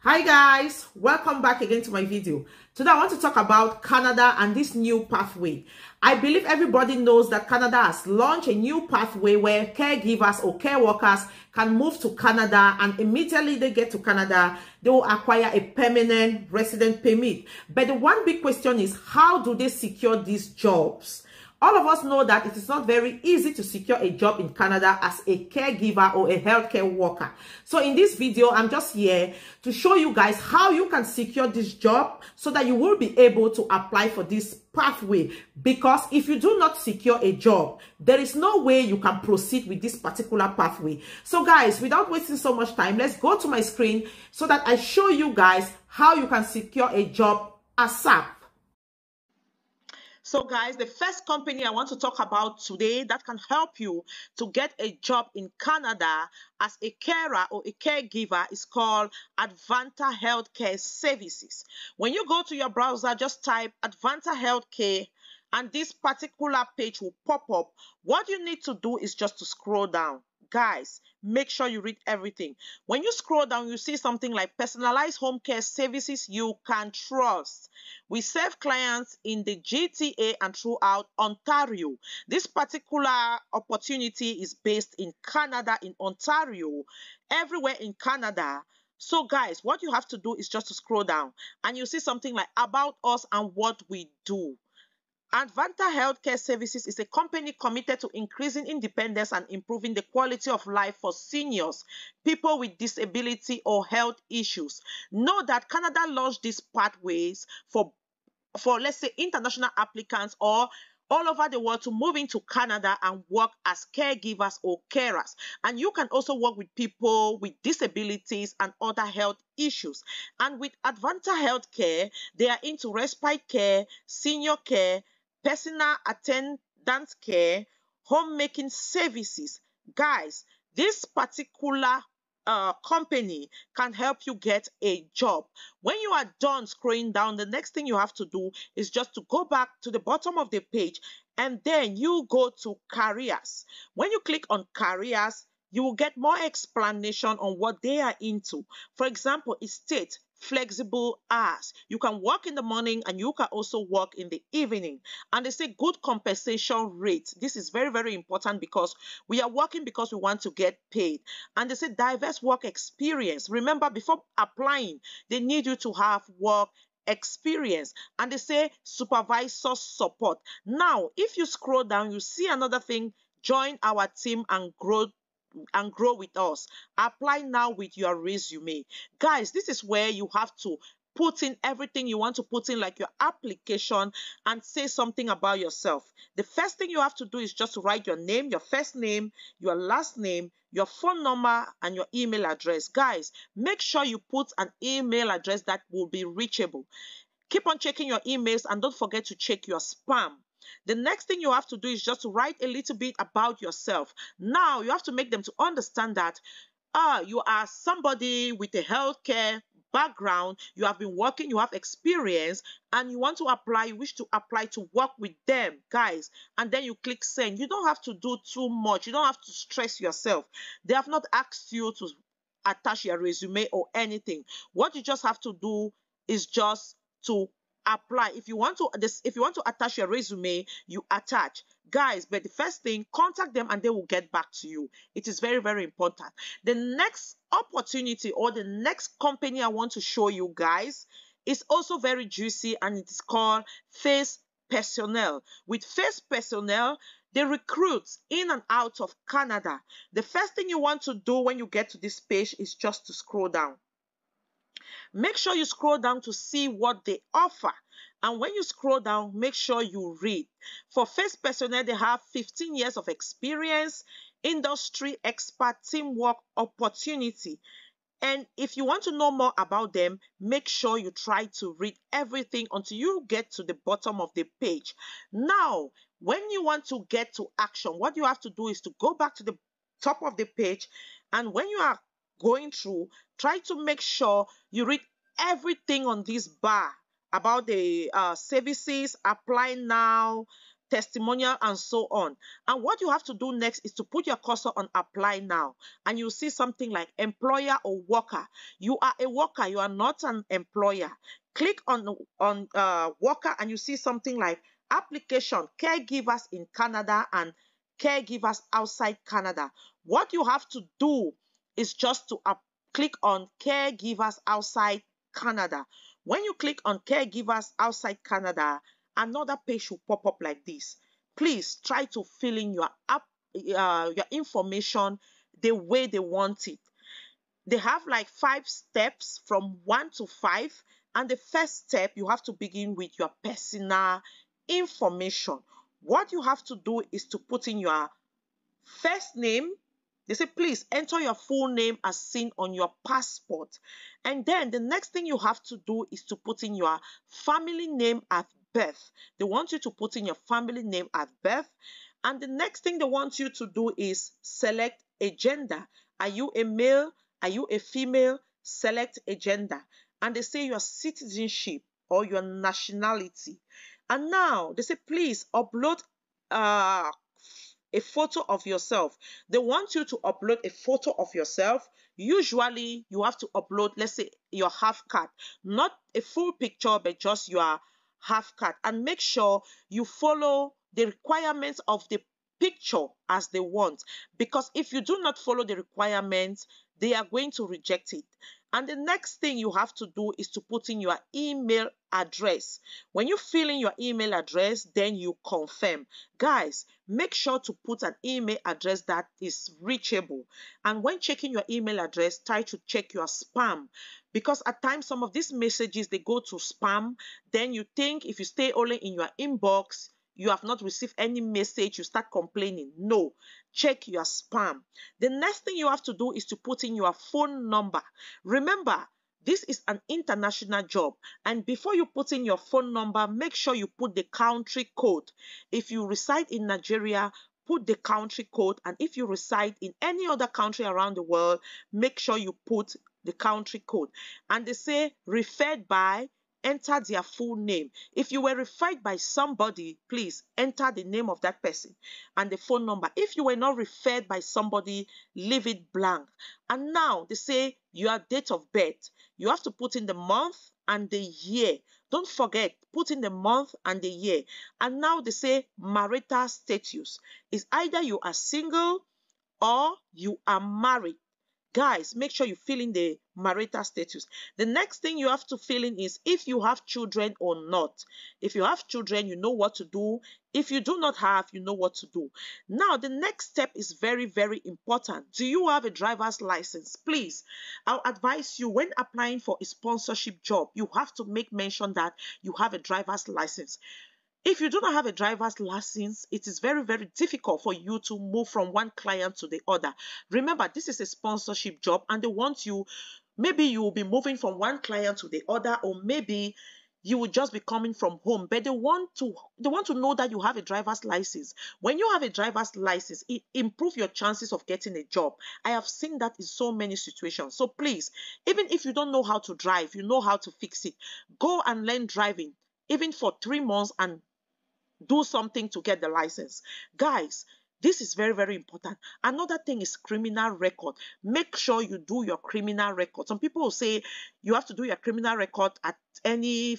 Hi guys, welcome back again to my video. Today I want to talk about Canada and this new pathway. I believe everybody knows that Canada has launched a new pathway where caregivers or care workers can move to Canada, and immediately they get to Canada, they will acquire a permanent resident permit. But the one big question is, how do they secure these jobs? All of us know that it is not very easy to secure a job in Canada as a caregiver or a healthcare worker. So in this video, I'm just here to show you guys how you can secure this job so that you will be able to apply for this pathway. Because if you do not secure a job, there is no way you can proceed with this particular pathway. So guys, without wasting so much time, let's go to my screen so that I show you guys how you can secure a job ASAP. So guys, the first company I want to talk about today that can help you to get a job in Canada as a carer or a caregiver is called Advanta Healthcare Services. When you go to your browser, just type Advanta Healthcare and this particular page will pop up. What you need to do is just to scroll down. Guys, make sure you read everything. When you scroll down, you see something like personalized home care services you can trust. We serve clients in the GTA and throughout Ontario. This particular opportunity is based in Canada, in Ontario, everywhere in Canada. So guys, what you have to do is just to scroll down and you see something like about us and what we do. Advanta Healthcare Services is a company committed to increasing independence and improving the quality of life for seniors, people with disability or health issues. Know that Canada launched these pathways for let's say international applicants or all over the world to move into Canada and work as caregivers or carers. And you can also work with people with disabilities and other health issues. And with Advanta Healthcare, they are into respite care, senior care, personal attendant care, homemaking services. Guys, this particular company can help you get a job. When you are done scrolling down, the next thing you have to do is just to go back to the bottom of the page and then you go to careers. When you click on careers, you will get more explanation on what they are into. For example, it states flexible hours. You can work in the morning and you can also work in the evening. And they say good compensation rate. This is very, very important because we are working because we want to get paid. And they say diverse work experience. Remember, before applying, they need you to have work experience. And they say supervisor support. Now, if you scroll down, you see another thing, join our team and grow with us. Apply now with your resume. Guys, this is where you have to put in everything you want to put in, like your application, and say something about yourself. The first thing you have to do is just to write your name, your first name, your last name, your phone number, and your email address. Guys, make sure you put an email address that will be reachable. Keep on checking your emails and don't forget to check your spam. The next thing you have to do is just to write a little bit about yourself. Now, you have to make them to understand that you are somebody with a healthcare background, you have been working, you have experience, and you want to apply, you wish to apply to work with them, guys. And then you click send. You don't have to do too much. You don't have to stress yourself. They have not asked you to attach your resume or anything. What you just have to do is just to apply. If you want to attach your resume, you attach. Guys, but the first thing, contact them and they will get back to you. It is very, very important. The next opportunity or the next company I want to show you guys is also very juicy, and it is called Face Personnel. With Face Personnel, they recruit in and out of Canada. The first thing you want to do when you get to this page is just to scroll down. Make sure you scroll down to see what they offer. And when you scroll down, make sure you read. For Face Personnel, they have 15 years of experience, industry expert, teamwork, opportunity. And if you want to know more about them, make sure you try to read everything until you get to the bottom of the page. Now, when you want to get to action, what you have to do is to go back to the top of the page. And when you are going through, try to make sure you read everything on this bar about the services, apply now, testimonial, and so on. And what you have to do next is to put your cursor on apply now, and you'll see something like employer or worker. You are a worker, you are not an employer. Click on worker, and you see something like application, caregivers in Canada and caregivers outside Canada. What you have to do is just to click on caregivers outside Canada. When you click on caregivers outside Canada, another page will pop up like this. Please try to fill in your information the way they want it. They have like 5 steps from 1 to 5, and the first step, you have to begin with your personal information. What you have to do is to put in your first name. They say, please enter your full name as seen on your passport. And then the next thing you have to do is to put in your family name at birth. They want you to put in your family name at birth. And the next thing they want you to do is select a gender. Are you a male? Are you a female? Select a gender. And they say your citizenship or your nationality. And now they say, please upload a photo of yourself. They want you to upload a photo of yourself. Usually you have to upload, let's say, your half card, not a full picture, but just your half card. And make sure you follow the requirements of the picture as they want, because if you do not follow the requirements, they are going to reject it. And the next thing you have to do is to put in your email address. When you fill in your email address, then you confirm. Guys, make sure to put an email address that is reachable. And when checking your email address, try to check your spam, because at times some of these messages, they go to spam. Then you think if you stay only in your inbox, you have not received any message, you start complaining. No, check your spam. The next thing you have to do is to put in your phone number. Remember, this is an international job, and before you put in your phone number, make sure you put the country code. If you reside in Nigeria, put the country code, and if you reside in any other country around the world, make sure you put the country code. And they say referred by, enter their full name. If you were referred by somebody, please enter the name of that person and the phone number. If you were not referred by somebody, leave it blank. And now they say your date of birth. You have to put in the month and the year. Don't forget, put in the month and the year. And now they say marital status. It's either you are single or you are married. Guys, make sure you fill in the marital status. The next thing you have to fill in is if you have children or not. If you have children, you know what to do. If you do not have, you know what to do. Now, the next step is very, very important. Do you have a driver's license? Please, I'll advise you when applying for a sponsorship job, you have to make mention that you have a driver's license. If you do not have a driver's license, it is very, very difficult for you to move from one client to the other. Remember, this is a sponsorship job, and they want you, maybe you will be moving from one client to the other, or maybe you will just be coming from home, but they want to know that you have a driver's license. When you have a driver's license, it improves your chances of getting a job. I have seen that in so many situations. So please, even if you don't know how to drive, you know how to fix it. Go and learn driving, even for 3 months, and do something to get the license. Guys, this is very, very important. Another thing is criminal record. Make sure you do your criminal record. Some people will say you have to do your criminal record at any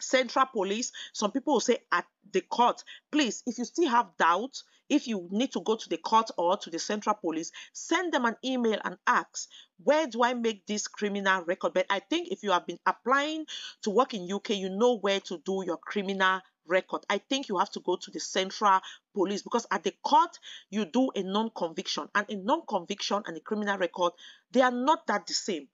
central police. Some people will say at the court. Please, if you still have doubts, if you need to go to the court or to the central police, send them an email and ask, where do I make this criminal record? But I think if you have been applying to work in UK, you know where to do your criminal record. I think you have to go to the central police, because at the court, you do a non-conviction. And a non-conviction and a criminal record, they are not that the same.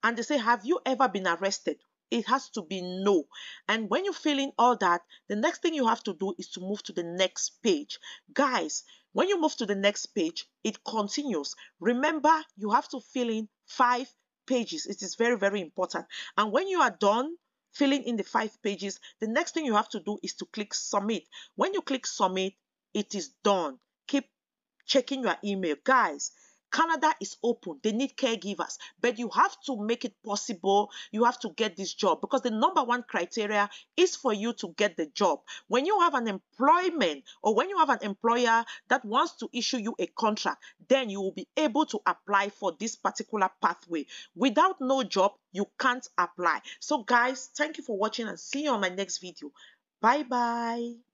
And they say, have you ever been arrested? It has to be no. And when you fill in all that, the next thing you have to do is to move to the next page. Guys, when you move to the next page, it continues. Remember, you have to fill in 5 pages. It is very, very important. And when you are done filling in the 5 pages, the next thing you have to do is to click submit. When you click submit, it is done. Keep checking your email. Guys, Canada is open. They need caregivers, but you have to make it possible. You have to get this job, because the number one criteria is for you to get the job. When you have an employment, or when you have an employer that wants to issue you a contract, then you will be able to apply for this particular pathway. Without no job, you can't apply. So guys, thank you for watching, and see you on my next video. Bye bye.